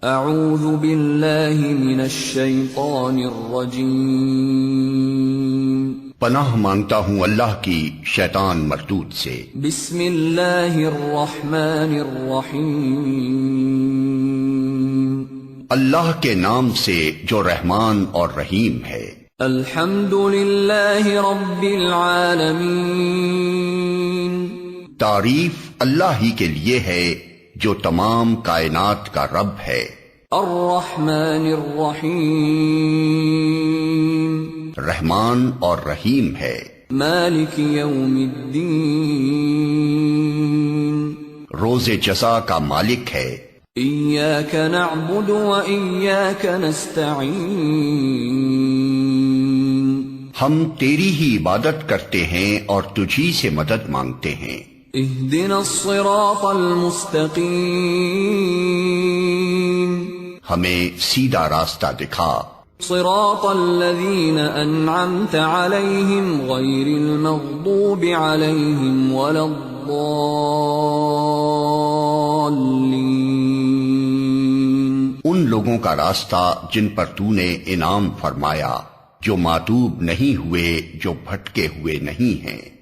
اعوذ باللہ من الشیطان الرجیم، پناہ مانگتا ہوں اللہ کی شیطان مردود سے۔ بسم اللہ الرحمن الرحیم، اللہ کے نام سے جو رحمان اور رحیم ہے۔ الحمد للہ رب العالمین، تعریف اللہ ہی کے لیے ہے جو تمام کائنات کا رب ہے۔ الرحمن الرحیم، رحمان اور رحیم ہے۔ مالک یوم الدین، روز جزا کا مالک ہے۔ ایاک نعبد و ایاک نستعین، ہم تیری ہی عبادت کرتے ہیں اور تجھی سے مدد مانگتے ہیں۔ اہدنا الصراط المستقیم، ہمیں سیدھا راستہ دکھا۔ صراط الذین انعمت علیہم غیر المغضوب علیہم ولا الضالین، ان لوگوں کا راستہ جن پر تو نے انعام فرمایا، جو ماتوب نہیں ہوئے، جو بھٹکے ہوئے نہیں ہیں۔